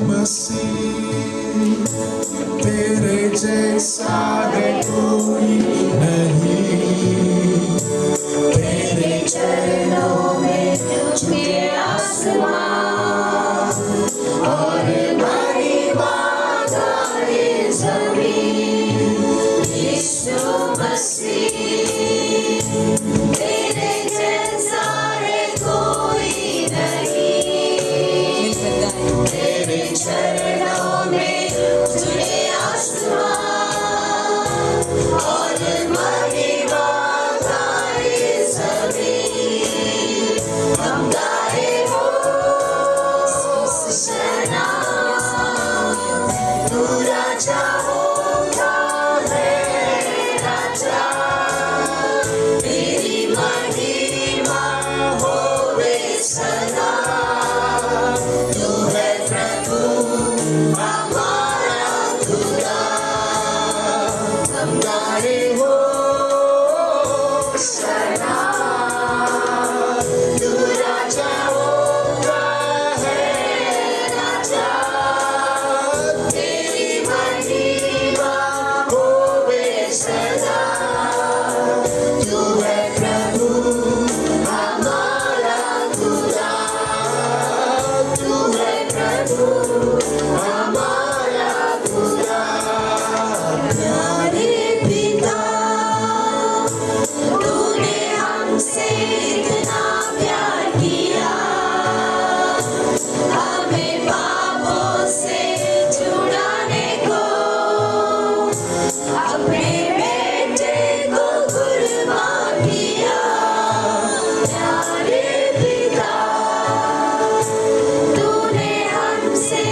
मसीह तेरे जैसा है कोई नहीं, तेरे चरणों में झुके आसमान और बड़ी बादल ज़मीन। यीशु मसीह तेरे जैसा है कोई नहीं, तेरे चरणों में झुके आसमान और बड़ी बादल ज़मीन। हम गाए होशाना, तू राजा होता है राजा, तेरी महिमा होवे सदा। तू है प्रभु हमारा खुदा, हम गाए होशाना, तू राजा होता है राजा, तेरी महिमा होवे सदा। तू है प्रभु हमारा खुदा, तू है प्रभु हमारा खुदा। प्यारे पिता, तूने हमसे इतना प्यार किया, हमें पापों से छुड़ाने को अपने बेटे को कुर्बान किया। प्यारे पिता, तूने हमसे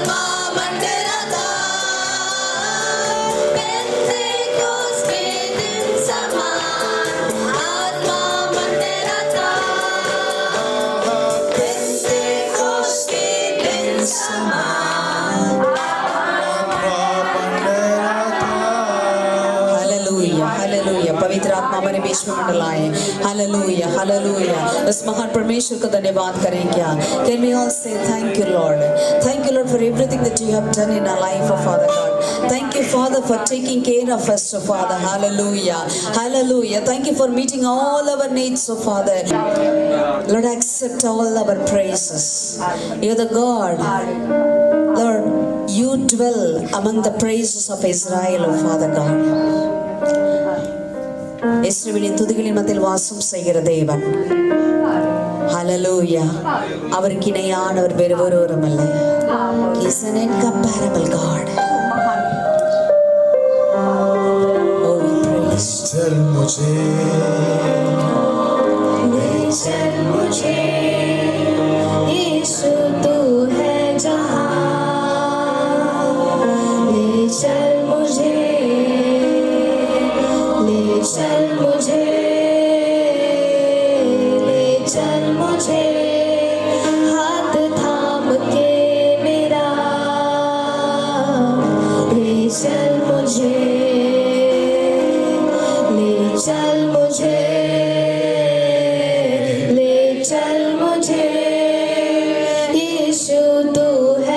आत्मा मंडरा था पेंतेकोस्ते दिन समान आत्मा मंडरा था पेंतेकोस्ते दिन समान हालेलुया हालेलुया पवित्र आत्मा हमारे बीच में मंडलाए हालेलुया हालेलुया उस महान परमेश्वर को धन्यवाद करें क्या Can we all say thank you Lord for everything that you have done in our life oh Father God thank you Father for taking care of us oh Father hallelujah hallelujah thank you for meeting all our needs oh Father Lord accept all our praises you're the God Lord you dwell among the praises of Israel oh Father God இஸ்ரவேலின் துதிகளின் மத்தியில் வாசம் செய்கிற தேவன் ஹalleluya அவருக்கு இணையானவர் வேறு ஒருவரும் இல்லை He is an incomparable God Oh we praise चल मुझे यीशु तू है जहां ले चल मुझे हाथ थाम के मेरा ले चल मुझे यीशु तू है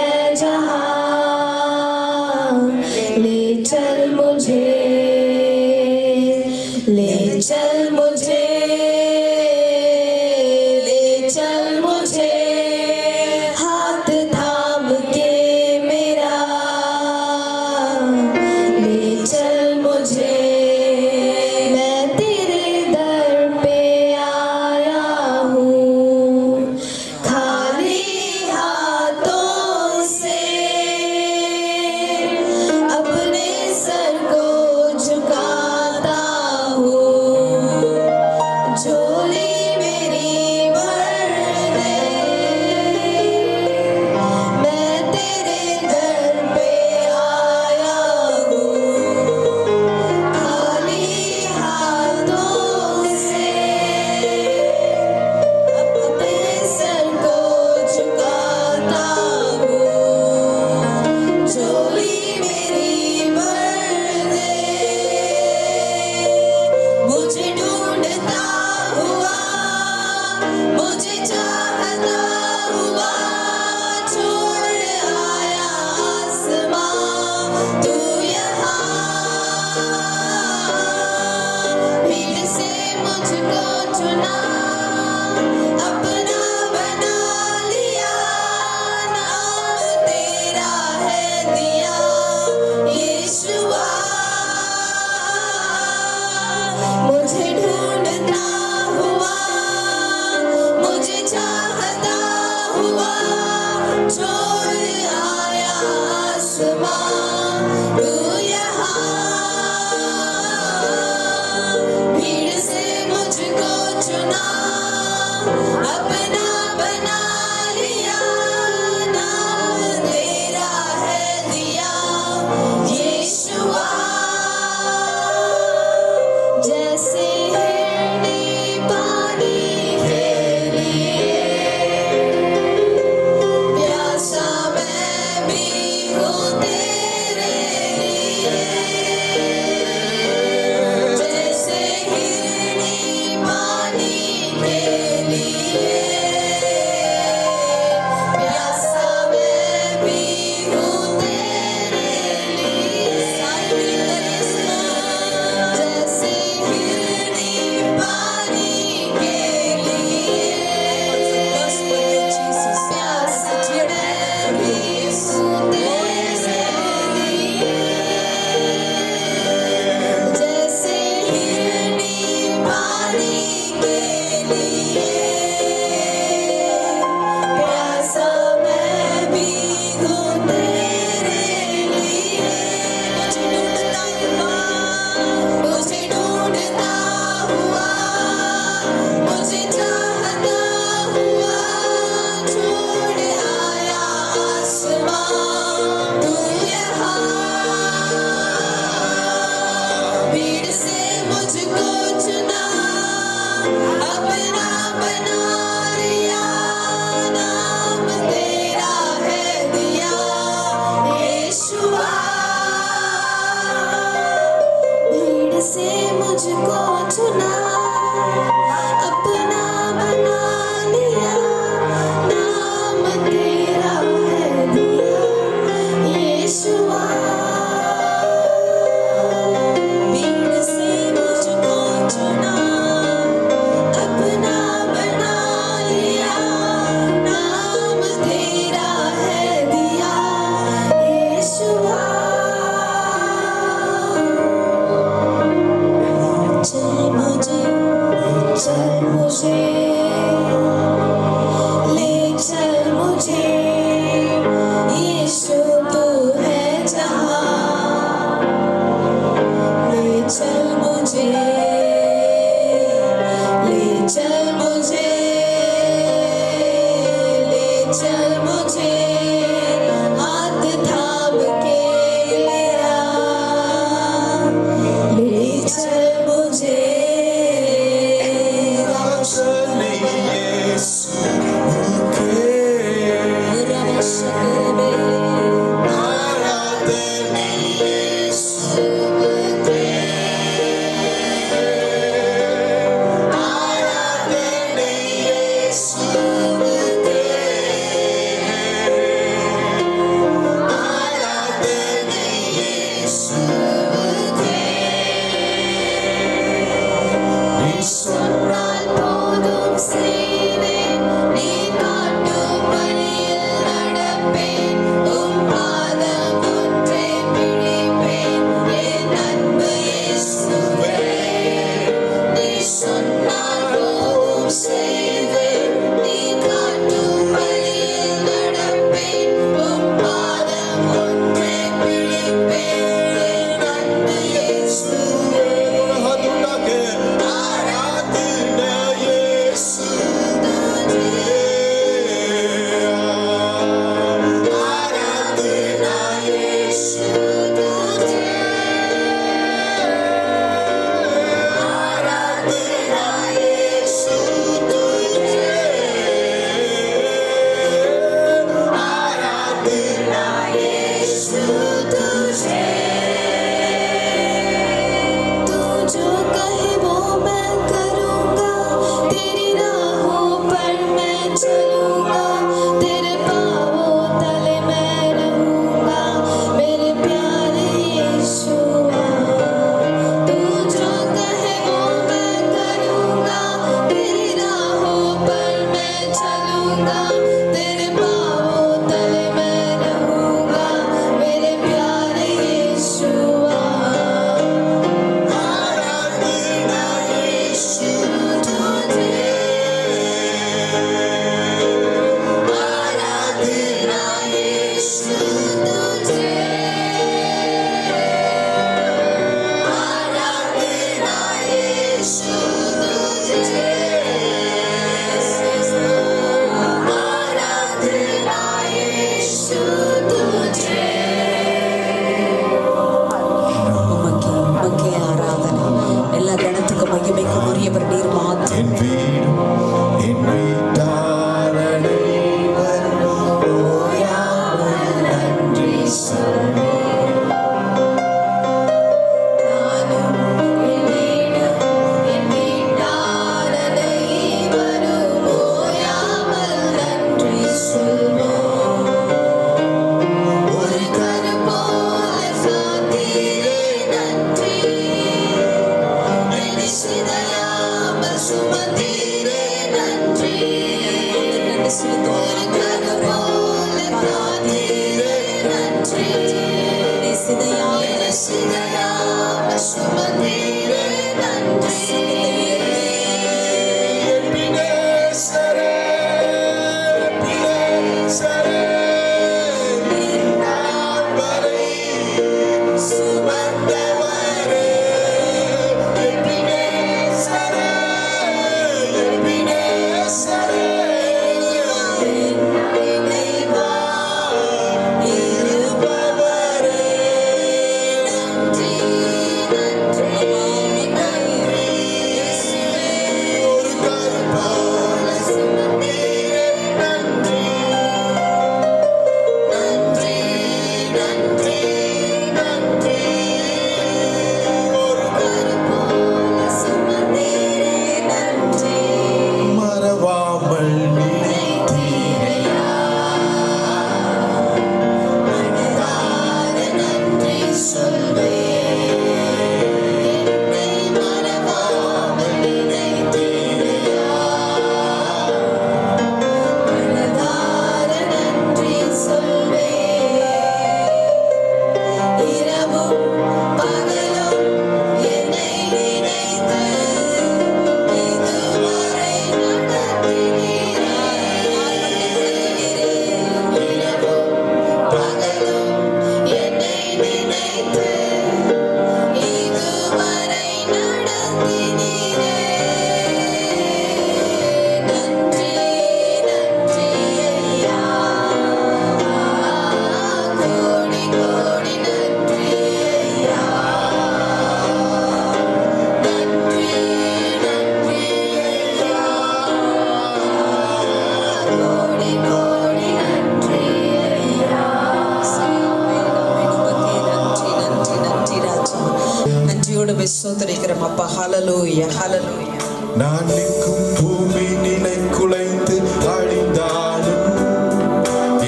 ஸ்தோத்திரிக்கிறோம் அப்பா. ஹalleluya ஹalleluya. நான் நிற்கும் பூமி நிலை குலைந்து அழிந்தாலும்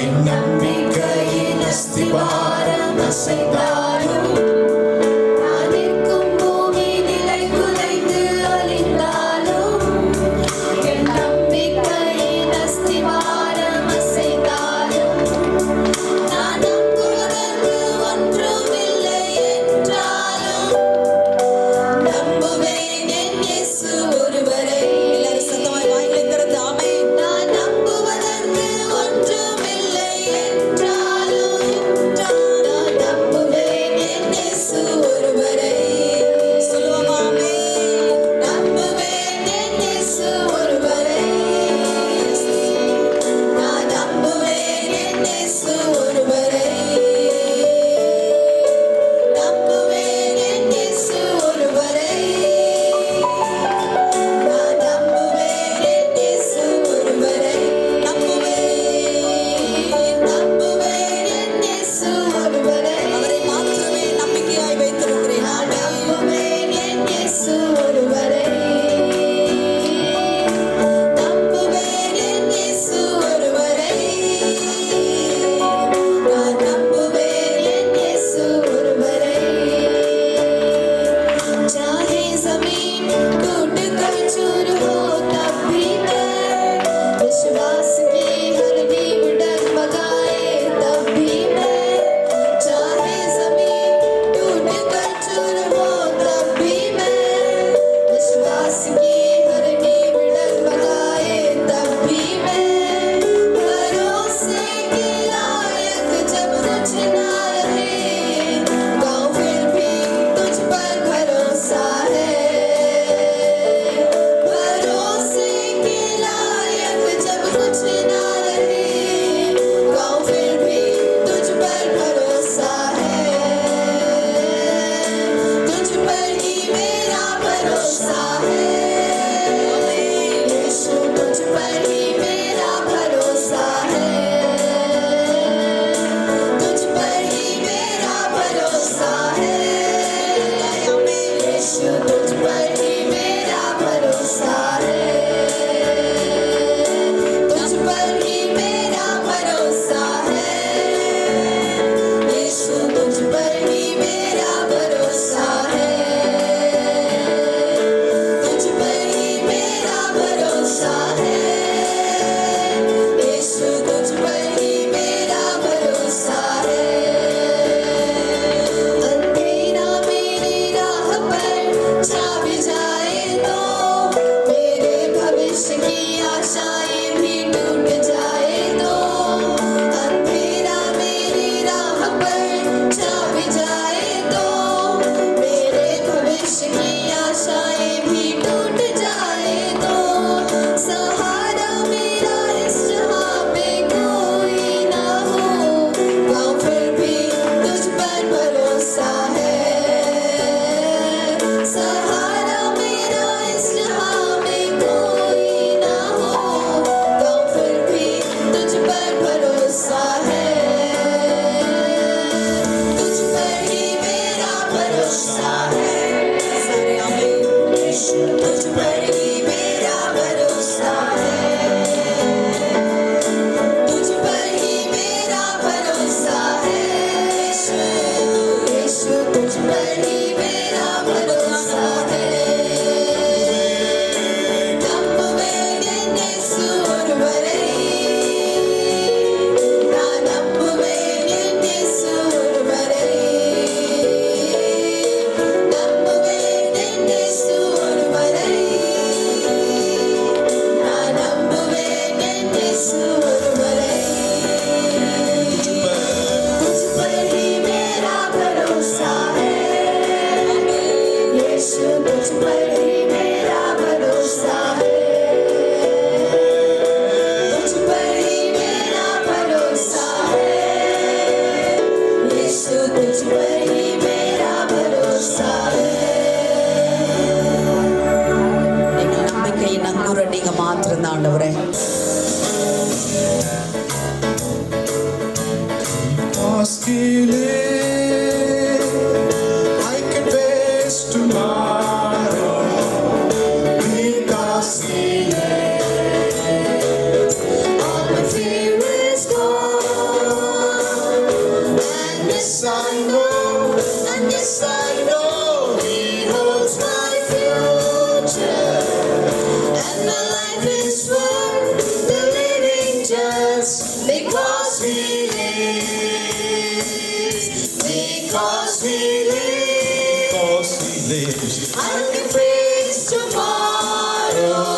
என் நம்பிக்கையின் அஸ்திபாரம் அசைந்தாலும் நான் நிற்கும் பூமி நிலை குலைந்து அழிந்தாலும் என் நம்பிக்கையின் அஸ்திவாரம் அசைந்தாலும் நான் நம்புவதற்கு ஒன்றுமில்லை என்றாலும் நம்புவேன் என் இயேசு ஒருவரை. எல்லாரும் சத்தமாய் வாய்களை திறந்து ஆமென். நான் நம்புவதற்கு ஒன்றுமில்லை என்றாலும் நான் நம்புவேன் என் இயேசு ஒருவரை. சொல்லுவோம் ஆமென். நம்புவேன் என் இயேசு ஒருவரை. நான் நம்புவேன் என் இயேசு ஒருவரை. நம்புவேன் என் இயேசு ஒருவரை. நான் நம்புவேன் என் இயேசு ஒருவரை. நம்புவேன் என் இயேசு ஒருவரை. அவரை மாத்திரமே நம்பிக்கையாய் வைத்திருக்கிறேன். நான் ஆமென். நம்புவேன் என் இயேசு ஒருவரை. நம்புவேன் என் இயேசு ஒருவரை. நான் நம்புவேன் என் இயேசு ஒருவரை. चाहे जमीन टूट कर चूर हो तब भी मैं विश्वास की हर नींव डगमगाए तब भी मैं चाहे जमीन टूट कर चूर हो तब भी मैं विश्वास की हर नींव डगमगाए तब भी मैं भरोसे के लायक जब कुछ ना रहे गाँव फिर भी तुझ पर भरोसा है। भरोसे के लायक जब कुछ ना रहे गाँव फिर भी तुझ पर भरोसा है। तुझ पर ही मेरा भरोसा है। यीशु तुझ पर ही मेरा भरोसा है। तुझ पर ही मेरा भरोसा है। यीशु तुझ पर ही मेरा भरोसा है। तुझ पर ही मेरा भरोसा है। यीशु तुझ पर ही मेरा भरोसा है। तुझ पर ही मेरा भरोसा है। यीशु तुझ पर ही मेरा भरोसा है। अंधेरा मेरी राह पर छा भी जाए तो मेरे भविष्य की आशाएं भी टूट जाए तो अंधेरा मेरी राह पर छा भी जाए तो मेरे भविष्य की आशाएं भी टूट जाए तो सहारा मेरा इस जहां पे कोई ना हो गाँव फिर भी तुझ पर भरोसा है। सहारा मेरा इस जहां में कोई ना हो गाँव फिर भी तुझ पर भरोसा है। तुझ पर ही मेरा भरोसा है। सारे आमेन. तुझ पर ही मेरा भरोसा है। तुझ पर ही मेरा भरोसा है। यीशु तुझ पर ही मेरा भरोसा है। नம்புவேன் என் இயேசு ஒருவரை. நான் நம்புவேன் என் இயேசு ஒருவரை. நம்புவேன் என் இயேசு ஒருவரை. நான் நம்புவேன் என் இயேசு ஒருவரை. तुझ पर ही मेरा भरोसा है। यीशु तुझ पर ही मेरा भरोसा है। तुझ पर ही मेरा भरोसा है। यीशु तुझ पर ही मेरा भरोसा है। எங்கள் நம்பிக்கையின் அங்குரம் நீங்க மாத்திரம் ஆண்டவரே. Ask I can face tomorrow. yes I know, and yes I know He holds my future, and my life is worth the living just because He lives, because He lives. because He lives. I can face tomorrow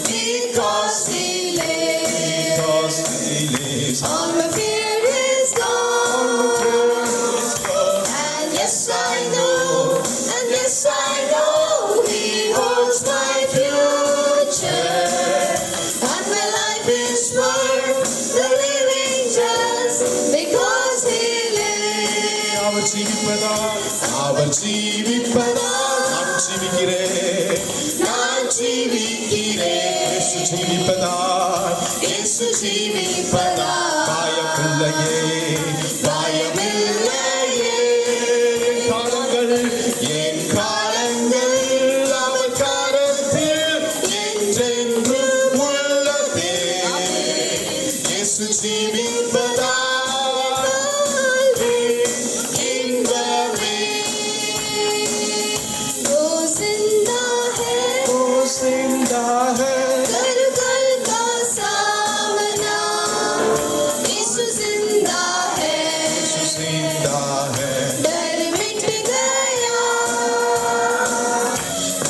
because He lives. Because He lives. All my fear is gone. And yes I know, and yes I know He holds my future, and my life is worth the living just because He lives. அவர் ஜீவிப்பதால், அவர் ஜீவிப்பதால் நான் ஜீவிக்கிறேன். நான் ஜீவிக்கிறேன். இயேசு ஜீவிப்பதால், இயேசு ஜீவிப்பதால் பயமில்லையே, பயமில்லையே. என் காலங்கள் அவர் கரத்தில் என்றென்றும் உள்ளதே. இயேசு ஜீவிப்பதால் இன்பமே. वो जिंदा है, ஓ जिंदा है, कर कल का सामना। यीशु जिंदा है, यीशु जिंदा है. डर मिट गया।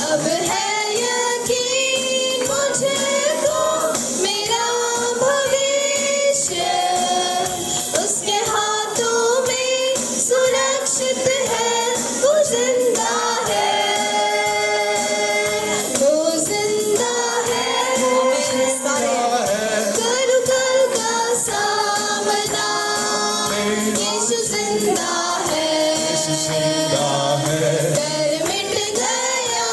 अब है यकीन मुझको मेरा भविष्य उसके हाथों में सुरक्षित है। वो जिंदा है, वो जिंदा है, मेरे सारे कर कर का सामना। यीशु जिंदा है, यीशु जिंदा है. डर मिट गया।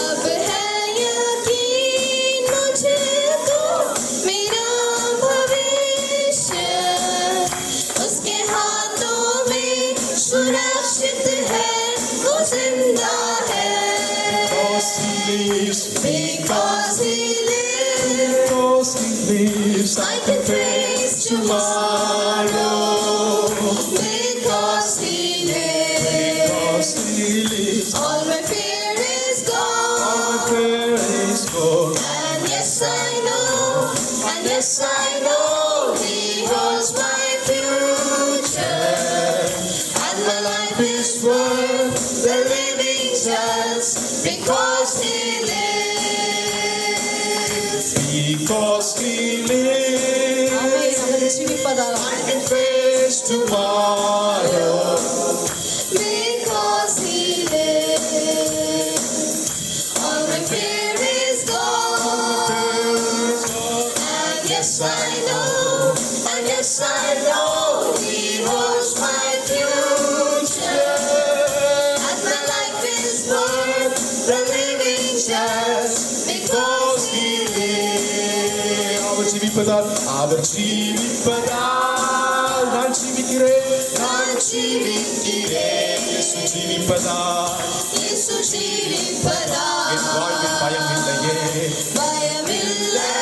अब है यकीन मुझको मेरा भविष्य उसके हाथों में सुरक्षित है। वो जिंदा है, Because He lives, because He lives, because He lives, I can face tomorrow. Because He lives, because He lives, all my fear is all gone. fear is gone. And yes I know, and yes I know He holds my future, and my life is worth the living just because He lives. Because He lives, amen. Our ஜீவிப்பதால் I can face tomorrow. Because He lives, all my fear is gone. And yes I know, and yes I know He holds my future, and my life is worth the living just because He lives. அவர் ஜீவிப்பதால், அவர் ஜீவிப்பதால் நான் ஜீவிக்கிறேன். நான் ஜீவிக்கிறேன். இயேசு ஜீவிப்பதால் இயேசு என் ஜீவிப்பதால் வாழ்வில் பயமில்லையே. பயமில்லை.